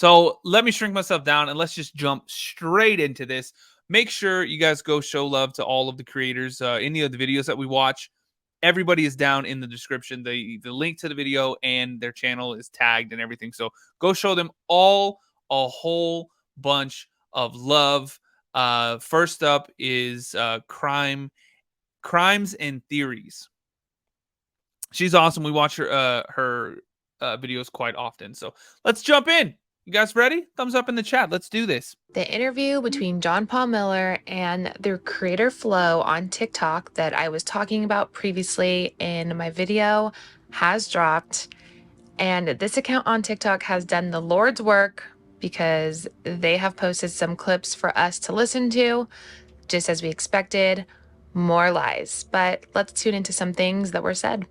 So let me shrink myself down and let's just jump straight into this. Make sure you guys go show love to all of the creators. Any of the videos that we watch, everybody is down in the description. The link to the video and their channel is tagged and everything. So go show them all a whole bunch of love. First up is Crimes and Theories. She's awesome. We watch her videos quite often. So let's jump in. You guys ready? Thumbs up in the chat. Let's do this. The interview between John Paul Miller and their creator Flo on TikTok that I was talking about previously in my video has dropped. And this account on TikTok has done the Lord's work because they have posted some clips for us to listen to, just as we expected, more lies. But let's tune into some things that were said.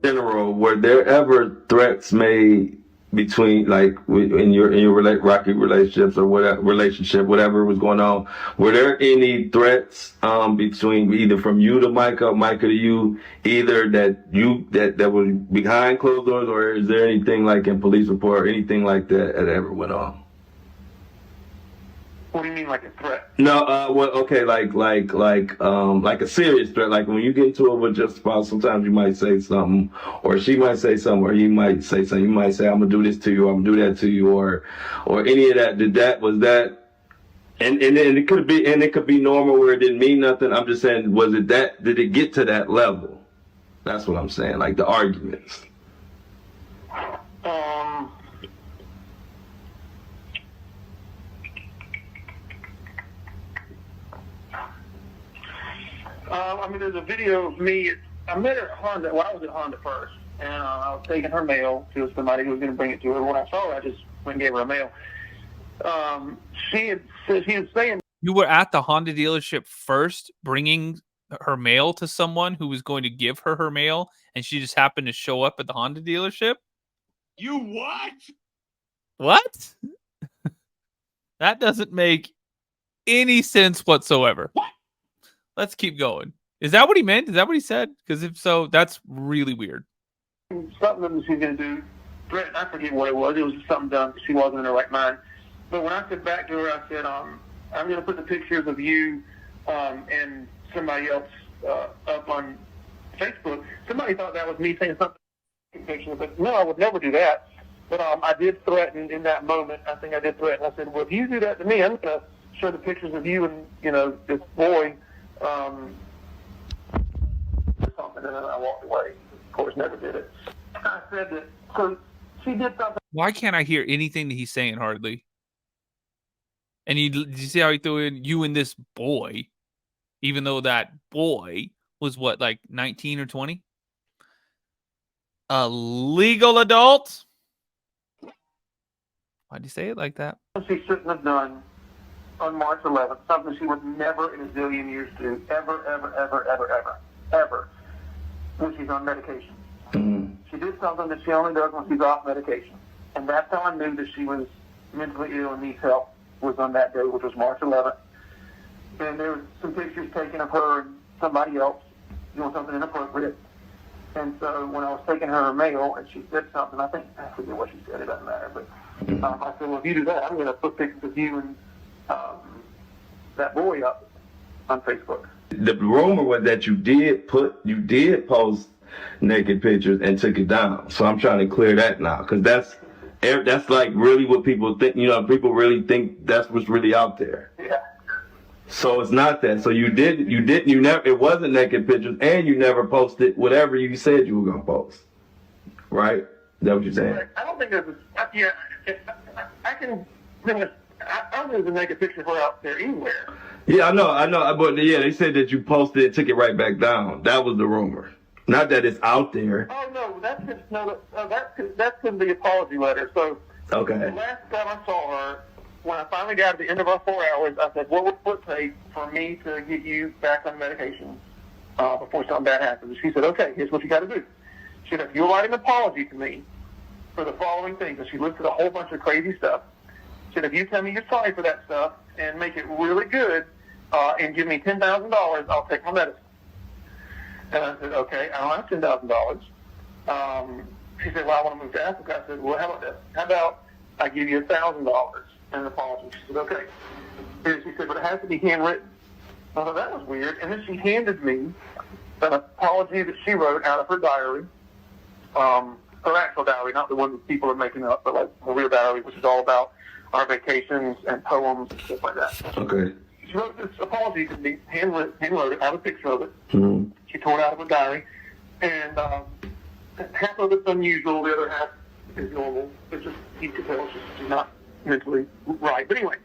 General, were there ever threats made between, like, in your rocky relationships or whatever was going on? Were there any threats between either from you to Mica to you, either that was behind closed doors, or is there anything like in police report or anything like that ever went on? What do you mean, like a threat? No, well, okay, like a serious threat. Like when you get into it with your spouse, sometimes you might say something, or she might say something, or you might say something. You might say, "I'm gonna do this to you," or "I'm gonna do that to you," or any of that. Was that? And it could be normal where it didn't mean nothing. I'm just saying, was it that? Did it get to that level? That's what I'm saying. Like the arguments. I mean, there's a video of me. I met her at Honda. Well, I was at Honda first, and I was taking her mail to somebody who was going to bring it to her. When I saw her, I just went and gave her a mail. She was saying, you were at the Honda dealership first, bringing her mail to someone who was going to give her mail, and she just happened to show up at the Honda dealership. You what? What? That doesn't make any sense whatsoever. What? Let's keep going. Is that what he meant? Is that what he said? Because if so, that's really weird. Something that she's going to do. I forget what it was. It was just something done. She wasn't in her right mind. But when I said back to her, I said, I'm going to put the pictures of you and somebody else up on Facebook. Somebody thought that was me saying something. But no, I would never do that. But I did threaten in that moment. I think I did threaten. I said, well, if you do that to me, I'm going to show the pictures of you and, this boy. Something, and then I walked away. Of course, never did it. I said that, so she did something. Why can't I hear anything that he's saying hardly? And did you see how he threw in you and this boy, even though that boy was what, like 19 or 20? A legal adult? Why'd you say it like that? She shouldn't have done on March 11th, something she would never in a zillion years do, ever, when she's on medication. Mm-hmm. She did something that she only does when she's off medication. And that's how I knew that she was mentally ill and needs help, was on that day, which was March 11th. And there were some pictures taken of her and somebody else doing something inappropriate. And so when I was taking her mail and she said something, I forget what she said, it doesn't matter, but I said, well, if you do that, I'm going to put pictures of you and that boy up on Facebook. The rumor was that you did post naked pictures and took it down. So I'm trying to clear that now, because that's like really what people think. People really think that's what's really out there. Yeah. So it's not that. So you never. It wasn't naked pictures, and you never posted whatever you said you were gonna post. Right? Is that what you're saying? I don't think there's I can. I don't think there's a naked picture of her out there anywhere. Yeah, I know. But yeah, they said that you posted it, took it right back down. That was the rumor. Not that it's out there. Oh no, that's in the apology letter. So okay. The last time I saw her, when I finally got to the end of our 4 hours, I said, "What would it take for me to get you back on medication before something bad happens?" She said, "Okay, here's what you got to do." She said, "If you'll write an apology to me for the following things," and she listed a whole bunch of crazy stuff. She said, "If you tell me you're sorry for that stuff and make it really good and give me $10,000, I'll take my medicine." And I said, "Okay, I don't have $10,000. She said, well, I want to move to Africa. I said, well, how about this? How about I give you $1,000 and an apology? She said, okay. And she said, but it has to be handwritten. I thought that was weird. And then she handed me an apology that she wrote out of her diary, her actual diary, not the one that people are making up, but like her real diary, which is all about our vacations and poems and stuff like that. Okay. She wrote this apology to me, handwrote it, I have a picture of it. Mm-hmm. She tore it out of her diary, and half of it's unusual, the other half is normal. It's just, you can tell she's not mentally right. But anyway,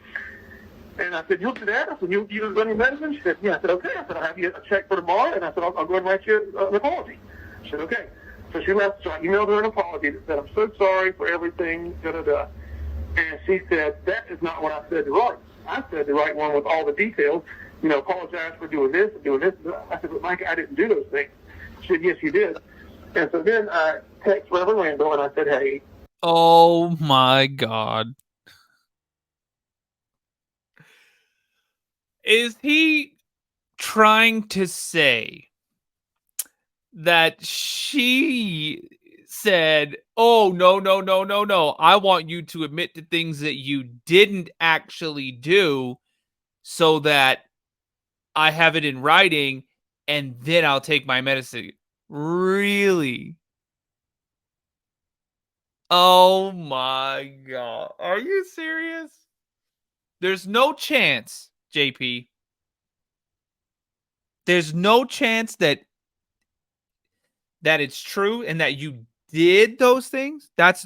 and I said, you'll do that? I said, you run your medicine? She said, yeah. I said, okay. I said, I'll have you a check for tomorrow, and I said, I'll go ahead and write you an apology. She said, okay. So she left, so I emailed her an apology that said, I'm so sorry for everything, da-da-da. And she said, that is not what I said to write. I said to write one with all the details, apologize for doing this and doing this. I said, but Micah, I didn't do those things. She said, yes, you did. And so then I texted Reverend Randall and I said, hey. Oh my God. Is he trying to say that she said, oh, no. I want you to admit to things that you didn't actually do so that I have it in writing and then I'll take my medicine. Really? Oh my God. Are you serious? There's no chance, JP. There's no chance that it's true and that you did those things. That's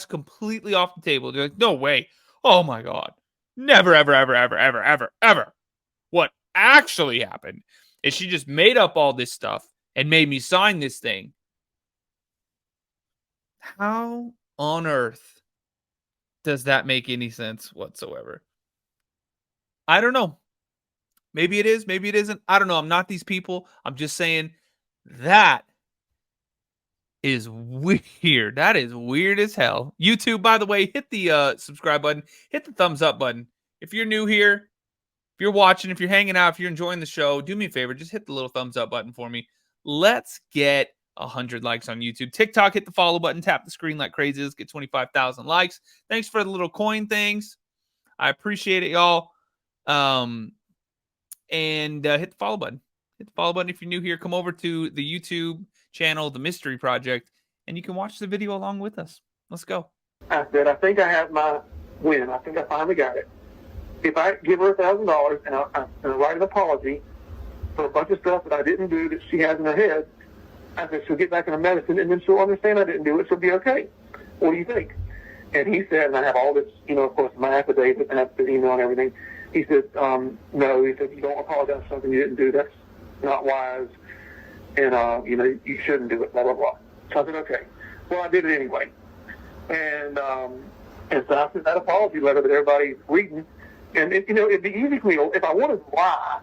completely off the table. They're like, no way. Oh my God. Never, ever. What actually happened is she just made up all this stuff and made me sign this thing. How on earth does that make any sense whatsoever? I don't know. Maybe it is, maybe it isn't. I don't know. I'm not these people. I'm just saying that is weird. That is weird as hell. YouTube, by the way, hit the subscribe button. Hit the thumbs up button. If you're new here, if you're watching, if you're hanging out, if you're enjoying the show, do me a favor. Just hit the little thumbs up button for me. Let's get 100 likes on YouTube. TikTok, hit the follow button. Tap the screen like crazy. Let's get 25,000 likes. Thanks for the little coin things. I appreciate it, y'all. And hit the follow button. Hit the follow button if you're new here. Come over to the YouTube channel, The Mystery Project, and you can watch the video along with us. Let's go. I said, I think I have my win. I think I finally got it. If I give her $1,000 and I write an apology for a bunch of stuff that I didn't do that she has in her head, I said, she'll get back in her medicine, and then she'll understand I didn't do it. She'll be okay. What do you think? And he said, and I have all this, of course, my affidavit and the email and everything. He said, no. He said, you don't apologize for something you didn't do. That's not wise. And, you shouldn't do it, blah, blah, blah. So I said, okay. Well, I did it anyway. And so I sent that apology letter that everybody's reading. And, it'd be easy for me. If I wanted to lie,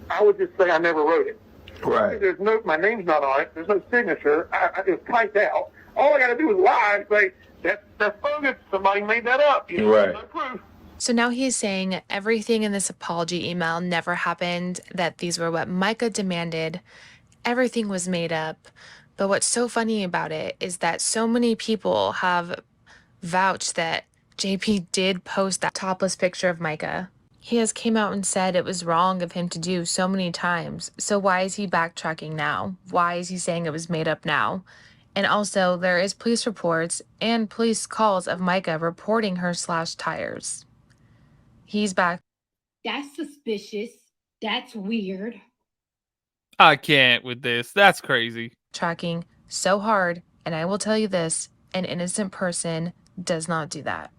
I would just say I never wrote it. Right. My name's not on it. There's no signature. It was typed out. All I got to do is lie and say, that's bogus. Somebody made that up. Right. No proof. So now he's saying everything in this apology email never happened, that these were what Mica demanded. Everything was made up. But what's so funny about it is that so many people have vouched that JP did post that topless picture of Mica. He has came out and said it was wrong of him to do so many times. So why is he backtracking now? Why is he saying it was made up now? And also, there is police reports and police calls of Mica reporting her slashed tires. He's back. That's suspicious. That's weird. I can't with this. That's crazy. Tracking so hard, and I will tell you this, an innocent person does not do that.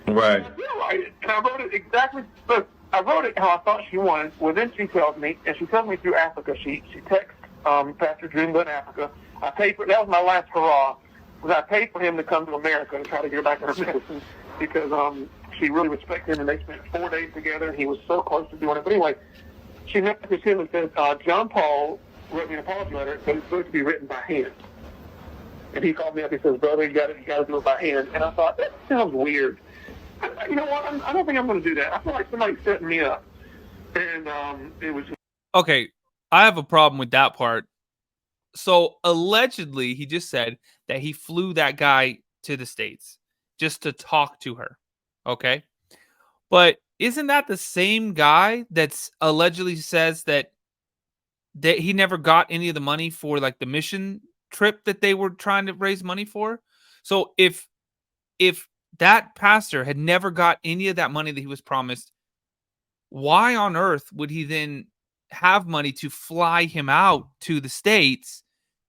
Right. I did write it, and I wrote it exactly. Look, I wrote it how I thought she wanted. Well, then she tells me, and she tells me through Africa. She texts Pastor Drew in Africa. I paid for. That was my last hurrah. Was I paid for him to come to America to try to get her back in her medicine because she really respected him, and they spent 4 days together. And he was so close to doing it. But anyway, she messages him and says, John Paul wrote me an apology letter, but it's supposed to be written by hand. And he called me up. He says, "Brother, you got to do it by hand." And I thought, that sounds weird. You know what? I don't think I'm going to do that. I feel like somebody's setting me up. And it was. Okay, I have a problem with that part. So allegedly, he just said that he flew that guy to the States just to talk to her. Okay. But isn't that the same guy that's allegedly says that he never got any of the money for like the mission trip that they were trying to raise money for? So if that pastor had never got any of that money that he was promised, why on earth would he then have money to fly him out to the States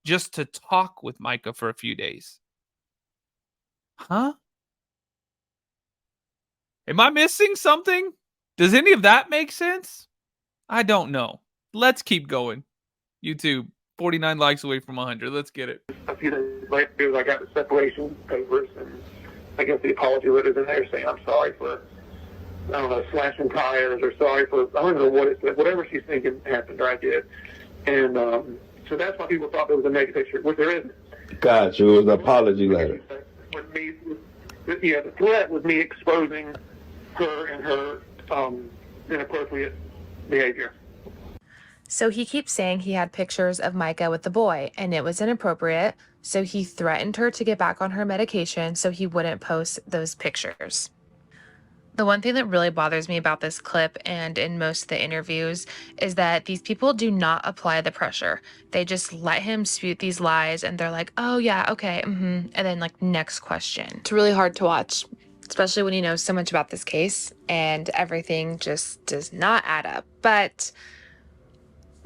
just to talk with Mica for a few days? Huh? Am I missing something? Does any of that make sense? I don't know. Let's keep going. YouTube, 49 likes away from 100. Let's get it. A few days later, I got the separation papers, and I guess the apology letters in there saying I'm sorry for, I don't know, slashing tires, or sorry for, I don't know what it said, whatever she's thinking happened or I did. And so that's why people thought there was a negative picture, which there isn't. Gotcha. It was an apology letter. The threat was me exposing her and her inappropriate behavior. So he keeps saying he had pictures of Mica with the boy and it was inappropriate. So he threatened her to get back on her medication so he wouldn't post those pictures. The one thing that really bothers me about this clip and in most of the interviews is that these people do not apply the pressure. They just let him spew these lies and they're like, oh yeah, okay, and then like next question. It's really hard to watch, especially when you know so much about this case and everything just does not add up. But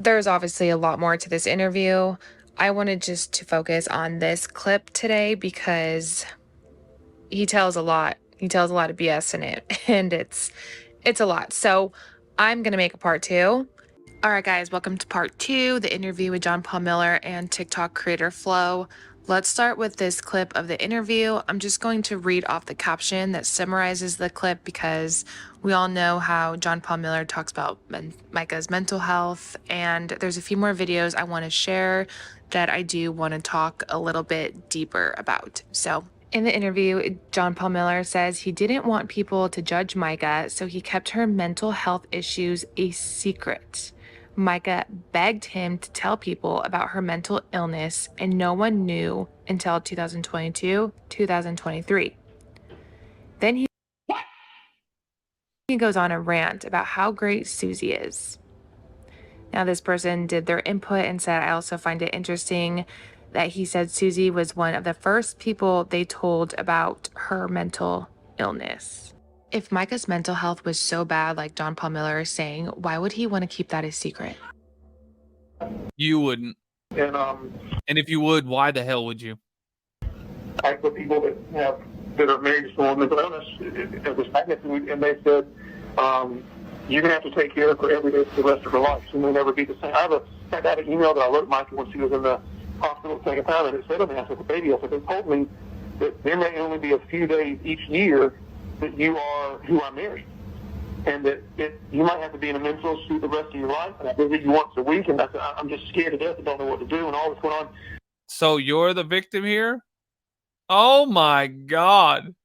there's obviously a lot more to this interview. I wanted just to focus on this clip today because he tells a lot. He tells a lot of BS in it, and it's a lot. So I'm going to make a part 2. All right, guys, welcome to part 2, the interview with John Paul Miller and TikTok creator Flo. Let's start with this clip of the interview. I'm just going to read off the caption that summarizes the clip because we all know how John Paul Miller talks about Mica's mental health, and there's a few more videos I want to share that I do want to talk a little bit deeper about. So in the interview, John Paul Miller says he didn't want people to judge Mica, so he kept her mental health issues a secret. Mica begged him to tell people about her mental illness, and no one knew until 2022, 2023. Then he goes on a rant about how great Susie is. Now, this person did their input and said, I also find it interesting that he said Susie was one of the first people they told about her mental illness. If Mica's mental health was so bad, like John Paul Miller is saying, why would he want to keep that a secret? You wouldn't. And if you would, why the hell would you? like the people that are married to someone with mental illness, it was magnitude, and they said, you're going to have to take care of her every day for the rest of her life. She may never be the same. I had an email that I wrote Mica when she was in the hospital the second time, and it said to me, I said, baby, I said, they told me that there may only be a few days each year that you are who I married. And that you might have to be in a mental institute the rest of your life, and I visit you once a week, and I said, I'm just scared to death and don't know what to do, and all that's going on. So you're the victim here? Oh my God.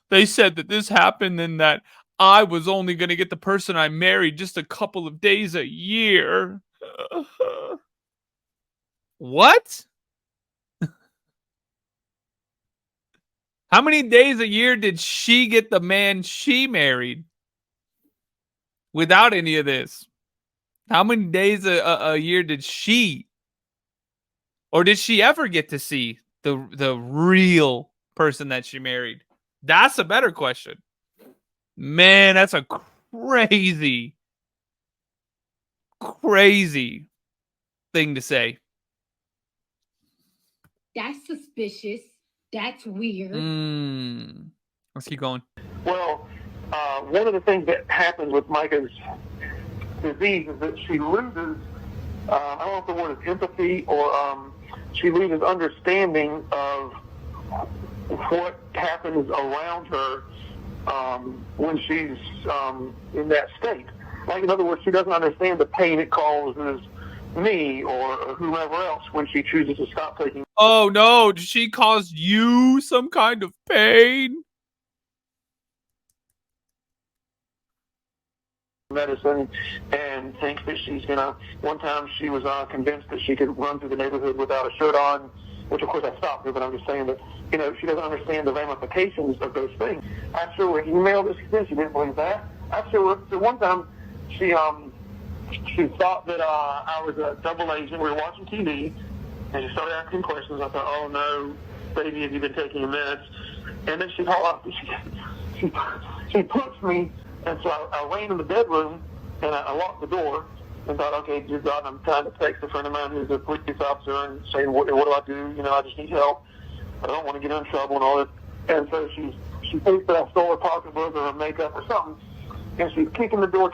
They said that this happened and that I was only going to get the person I married just a couple of days a year. What? How many days a year did she get the man she married without any of this? How many days a year did she, or did she ever get to see the real person that she married? That's a better question. Man, that's a crazy thing to say. That's suspicious. That's weird. Let's keep going. Well, one of the things that happens with Mica's disease is that she loses, I don't know if the word is empathy, or she loses understanding of what happens around her when she's in that state. Like, in other words, she doesn't understand the pain it causes me or whomever else when she chooses to stop taking. Oh no, did she cause you some kind of pain? Medicine, and thinks that she's gonna. One time she was convinced that she could run through the neighborhood without a shirt on, which of course I stopped her, but I'm just saying that, you know, she doesn't understand the ramifications of those things. I showed her an email that she did. She didn't believe that. I showed her, so one time she thought that I was a double agent. We were watching TV, and she started asking questions. I thought, oh no, baby, have you been taking your meds? And then she pushed me, and so I ran in the bedroom, and I locked the door, and thought, okay, dear God, I'm trying to text a friend of mine who's a police officer and saying, what do I do? You know, I just need help. I don't want to get in trouble and all this. And so she thinks that I stole her pocketbook or her makeup or something. And she's kicking the door, and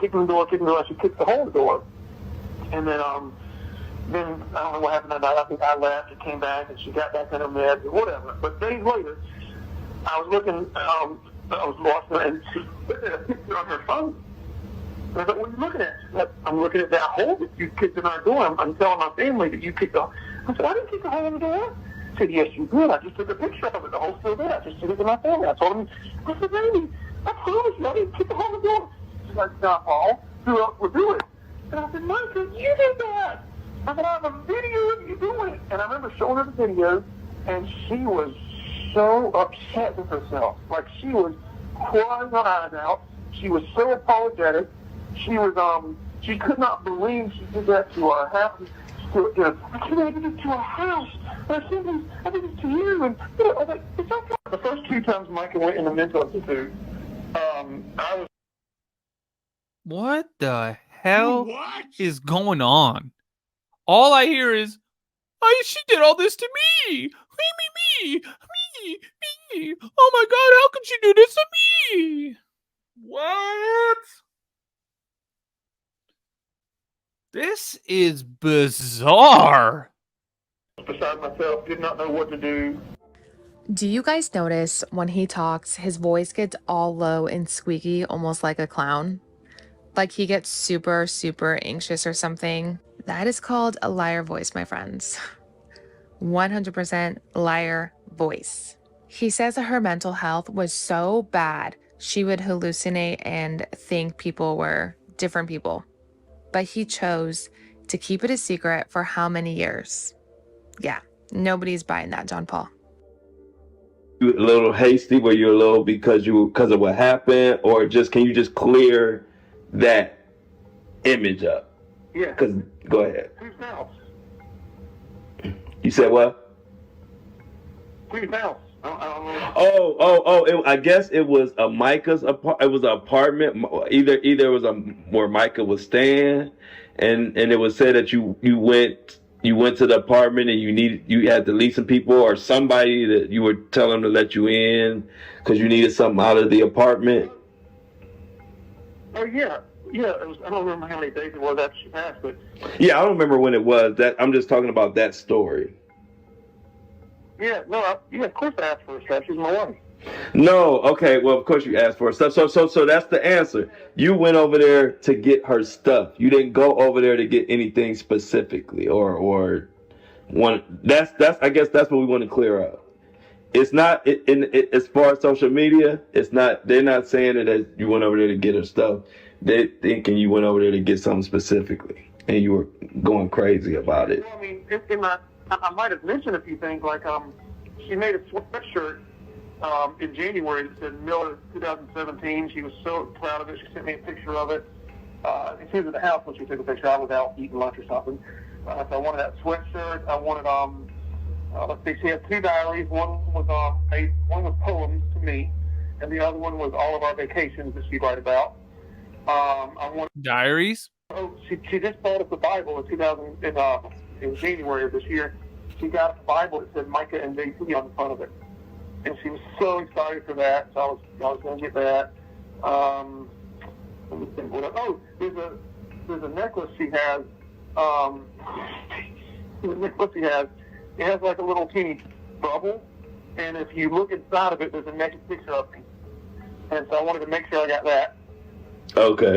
she kicks the hole in the door. And then I don't know what happened that night. I think I left and came back, and she got back in her meds or whatever. But days later, I was looking, I was watching her, and she put a picture on her phone. And I thought, what are you looking at? I'm looking at that hole that you kicked in our door. I'm telling my family that you kicked the hole. I said, I didn't kick the hole in the door. I said, yes, you did. I just took a picture of it. The hole's still there. I just took it to my family. I told them, I said, baby, I promise you, I didn't kick the hole in the door. She's like, stop, Paul. Who else would do it? And I said, Mica, you did that. I said, I have a video of you doing it. And I remember showing her the video, and she was so upset with herself. Like, she was crying her eyes out. She was so apologetic. She was, she could not believe she did that to our house. I did it to our house. I did it to you. And you know, I was like, it's okay. The first 2 times Mica went in the mental institute, I was. What the hell is going on? All I hear is, she did all this to me. Me. Oh my God, how could she do this to me? What? This is bizarre. Beside myself, did not know what to do. Do you guys notice when he talks, his voice gets all low and squeaky, almost like a clown? Like he gets super, super anxious or something? That is called a liar voice, my friends. 100% liar voice. He says that her mental health was so bad, she would hallucinate and think people were different people. But he chose to keep it a secret for how many years? Yeah, nobody's buying that, John Paul. You a little hasty? Were you a little because of what happened, or can you just clear that image up? Yeah. Go ahead. Whose house? You said what? Whose house? I don't know. I guess it was a Mica's it was an apartment. Either it was where Mica was staying, and it was said that you went to the apartment and you had to leave some people or somebody that you were telling them to let you in because you needed something out of the apartment. Oh yeah. It was, I don't remember how many days it was after she passed, but yeah, I don't remember when it was. That I'm just talking about that story. Yeah, no, of course I asked for her stuff. She's my wife. No, okay, well, of course you asked for her stuff. So that's the answer. You went over there to get her stuff. You didn't go over there to get anything specifically, or one. That's I guess that's what we want to clear up. It's not as far as social media. It's not. They're not saying that you went over there to get her stuff. They're thinking you went over there to get something specifically, and you were going crazy about it. Well, I mean, I might have mentioned a few things, like she made a sweatshirt in January that said Miller 2017. She was so proud of it. She sent me a picture of it. She was at the house when she took a picture. I was out eating lunch or something. So I wanted that sweatshirt. I wanted let's see, she had 2 diaries. One was poems to me, and the other one was all of our vacations that she'd write about. I wanted diaries. Oh, she just bought us a Bible in January of this year. She got a Bible that said Mica and JC on the front of it, and she was so excited for that. So I was going to get that. Let me think what else. Oh, there's a necklace she has. The necklace she has. It has like a little teeny bubble, and if you look inside of it, there's a naked picture of me. And so I wanted to make sure I got that. Okay.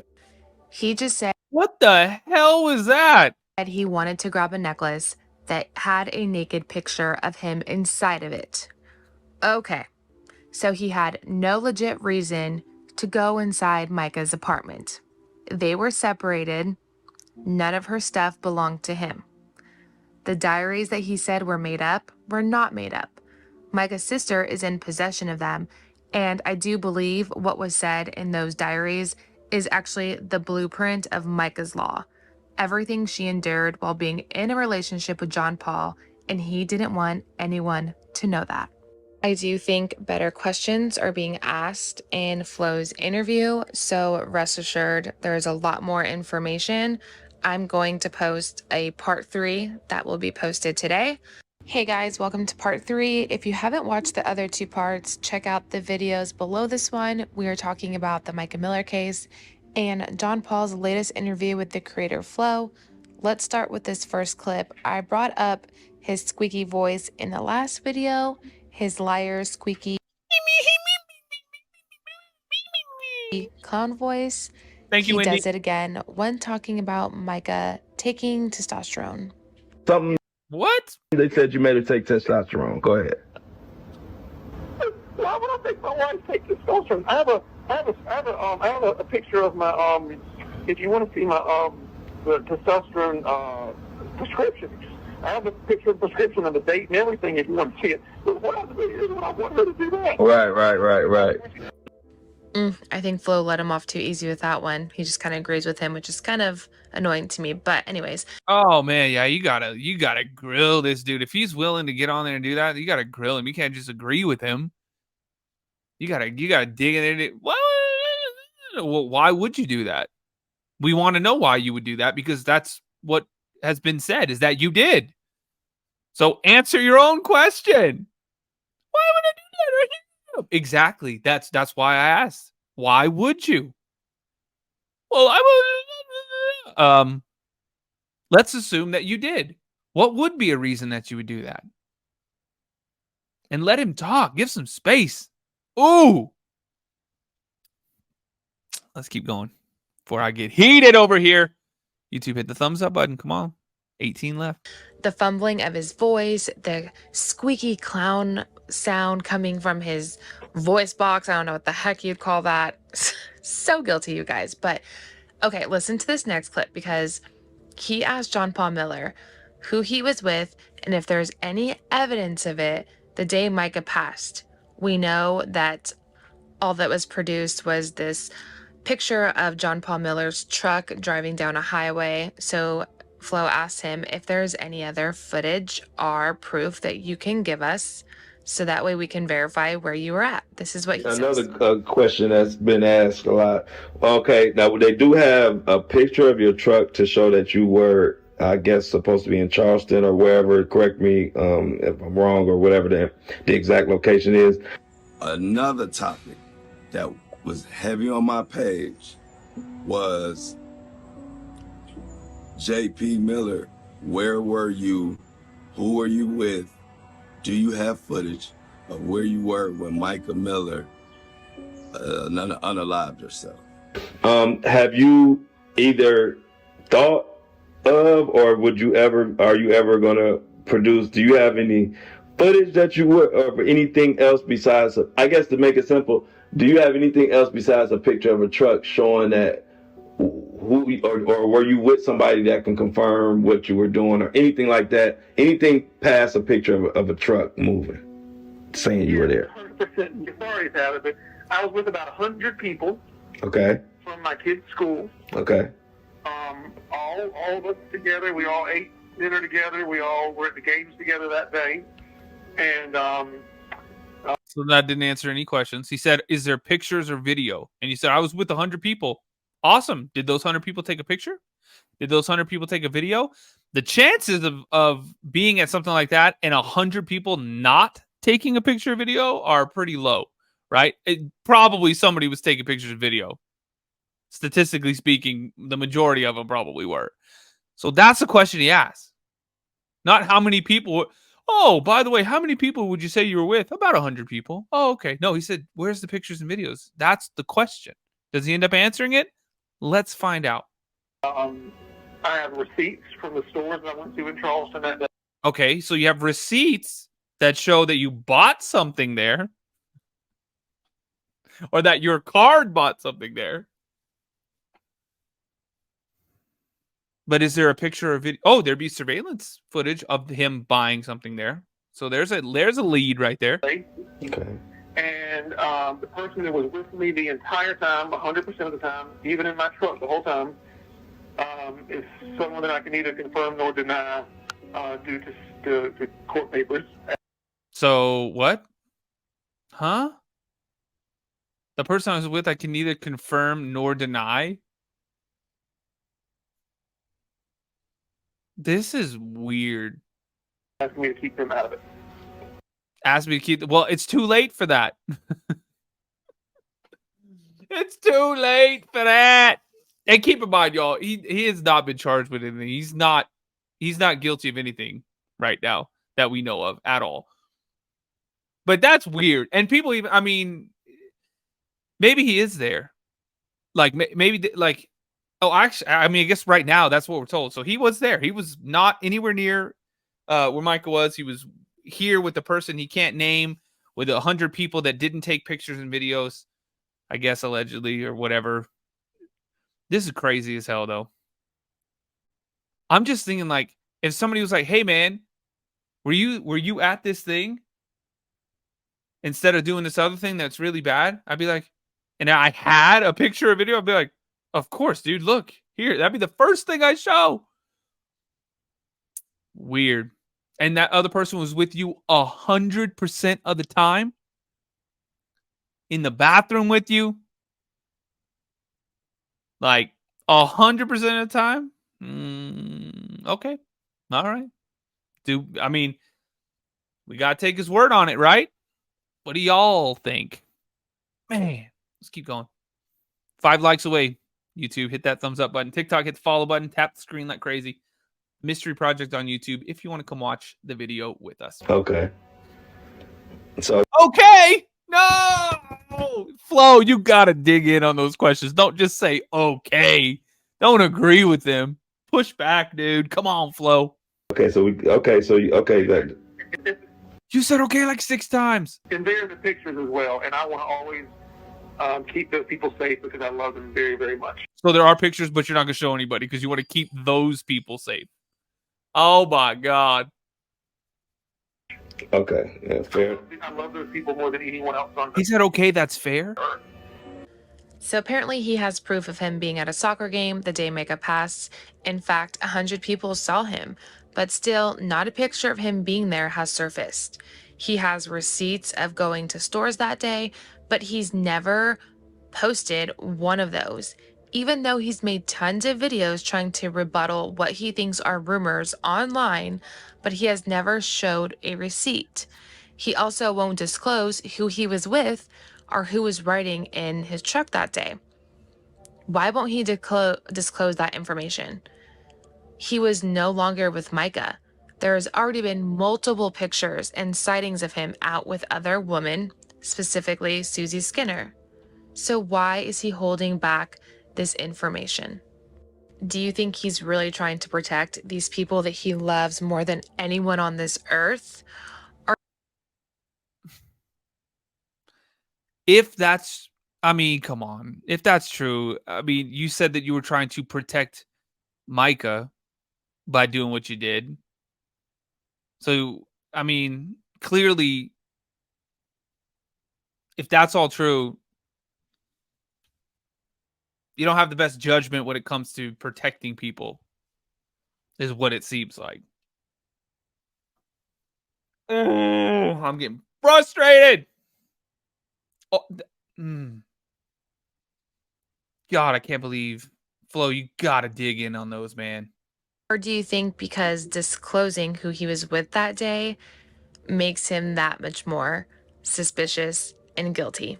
He just said, what the hell was that? He wanted to grab a necklace that had a naked picture of him inside of it. Okay, so he had no legit reason to go inside Mica's apartment. They were separated. None of her stuff belonged to him. The diaries that he said were made up, were not made up. Mica's sister is in possession of them, and I do believe what was said in those diaries is actually the blueprint of Mica's law. Everything she endured while being in a relationship with John Paul, and he didn't want anyone to know that. I do think better questions are being asked in Flo's interview, so rest assured there's a lot more information. I'm going to post a part 3 that will be posted today. Hey guys, welcome to part 3. If you haven't watched the other 2 parts, check out the videos below this one. We are talking about the Mica Miller case and John Paul's latest interview with the creator Flo. Let's start with this first clip. I brought up his squeaky voice in the last video, his liar squeaky clown voice. Thank you, He Wendy. does it again when talking about Mica taking testosterone. Something What? they said you made her take testosterone. Go ahead. Why would I make my wife take testosterone? I have a picture of my if you want to see my the testosterone prescription. I have a picture of prescription of the date and everything if you want to see it. But what I do is when I want her to do that. Right. I think Flo let him off too easy with that one. He just kind of agrees with him, which is kind of annoying to me. But anyways. Oh man, yeah, you gotta grill this dude. If he's willing to get on there and do that, you gotta grill him. You can't just agree with him. You gotta dig in it. Well, why would you do that? We want to know why you would do that, because that's what has been said, is that you did. So answer your own question. Why would I do that right now? Exactly. That's why I asked. Why would you? Well, I would. Let's assume that you did. What would be a reason that you would do that? And let him talk. Give some space. Ooh. Let's keep going before I get heated over here. YouTube, hit the thumbs up button. Come on. 18 left. The fumbling of his voice, the squeaky clown sound coming from his voice box. I don't know what the heck you'd call that. So guilty, you guys. But okay, listen to this next clip, because he asked John Paul Miller who he was with and if there's any evidence of it the day Mica passed. We know that all that was produced was this picture of John Paul Miller's truck driving down a highway. So Flo asked him if there's any other footage or proof that you can give us, so that way we can verify where you were at. This is what he says. Another question that's been asked a lot. Okay, now they do have a picture of your truck to show that you were, I guess, supposed to be in Charleston or wherever. Correct me if I'm wrong, or whatever the exact location is. Another topic that was heavy on my page was JP Miller. Where were you? Who were you with? Do you have footage of where you were when Mica Miller unalived herself? Have you either thought of, or are you ever gonna produce? Do you have any footage that you would, or anything else besides? I guess to make it simple, do you have anything else besides a picture of a truck showing that who, or were you with somebody that can confirm what you were doing, or anything like that? Anything past a picture of a truck moving, saying you were there? 100% stories out of it. I was with about 100 people. Okay. From my kids' school. Okay. All of us together. We all ate dinner together. We all were at the games together that day. And so that didn't answer any questions. He said, "Is there pictures or video?" And you said, "I was with 100 people." Awesome. Did those 100 people take a picture? Did those 100 people take a video? The chances of being at something like that and 100 people not taking a picture or video are pretty low, right? Probably somebody was taking pictures of video. Statistically speaking, the majority of them probably were. So that's the question he asked. Not how many people. Oh, by the way, how many people would you say you were with? About 100 people. Oh, okay. No, he said, where's the pictures and videos? That's the question. Does he end up answering it? Let's find out. I have receipts from the stores that I went to in Charleston that day. Okay, so you have receipts that show that you bought something there, or that your card bought something there. But is there a picture or video? Oh, there'd be surveillance footage of him buying something there. So there's a lead right there. Okay. And the person that was with me the entire time, 100% of the time, even in my truck the whole time, is someone that I can neither confirm nor deny due to court papers. So what? Huh? The person I was with, I can neither confirm nor deny. This is weird. Asked me to keep them out of it. Asked me to keep. Well, it's too late for that. It's too late for that. And keep in mind, y'all, he has not been charged with anything. He's not guilty of anything right now that we know of at all. But that's weird. And people even, I mean, maybe he is there. Like maybe like, oh, actually, I mean, I guess right now that's what we're told. So he was there. He was not anywhere near where Mica was. He was here with the person he can't name, with 100 people that didn't take pictures and videos, I guess allegedly or whatever. This is crazy as hell, though. I'm just thinking, like, if somebody was like, "Hey, man, were you at this thing?" Instead of doing this other thing that's really bad, I'd be like, and I had a picture or video, I'd be like, "Of course, dude. Look here. That'd be the first thing I show." Weird. And that other person was with you 100% of the time, in the bathroom with you, like 100% of the time. Okay, all right. Dude, I mean, we gotta take his word on it, right? What do y'all think? Man, let's keep going. 5 likes away. YouTube, hit that thumbs up button. TikTok, hit the follow button. Tap the screen like crazy. Mystery Project on YouTube if you want to come watch the video with us. Okay. So Okay. No. Flo, you got to dig in on those questions. Don't just say okay. Don't agree with them. Push back, dude. Come on, Flo. okay, that You said okay like 6 times. And there's the pictures as well. And I want to always keep those people safe because I love them very, very much. So there are pictures, but you're not going to show anybody because you want to keep those people safe. Oh, my God. okay, yeah, fair. I love those people more than anyone else on He said, okay, that's fair. earth. So apparently he has proof of him being at a soccer game the day Mica passed. In fact, 100 people saw him, but still not a picture of him being there has surfaced. He has receipts of going to stores that day, but he's never posted one of those, even though he's made tons of videos trying to rebuttal what he thinks are rumors online, but he has never showed a receipt. He also won't disclose who he was with or who was riding in his truck that day. Why won't he disclose that information? He was no longer with Mica. There has already been multiple pictures and sightings of him out with other women, specifically Susie Skinner. So why is he holding back this information? Do you think he's really trying to protect these people that he loves more than anyone on this earth? If that's, I mean, come on. If that's true, I mean, you said that you were trying to protect Mica by doing what you did. So, I mean, clearly, if that's all true, you don't have the best judgment when it comes to protecting people, is what it seems like. Oh, I'm getting frustrated. Oh, God, I can't believe. Flo, you gotta dig in on those, man. Or do you think because disclosing who he was with that day makes him that much more suspicious and guilty?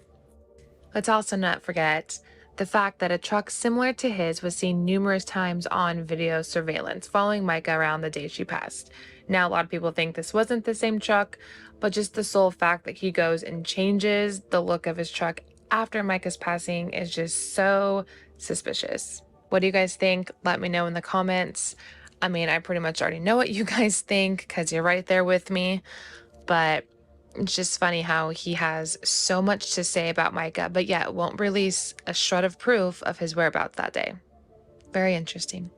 Let's also not forget the fact that a truck similar to his was seen numerous times on video surveillance following Mica around the day she passed. Now, a lot of people think this wasn't the same truck, but just the sole fact that he goes and changes the look of his truck after Mica's passing is just so suspicious. What do you guys think? Let me know in the comments. I mean, I pretty much already know what you guys think because you're right there with me, but it's just funny how he has so much to say about Mica, but yet won't release a shred of proof of his whereabouts that day. Very interesting.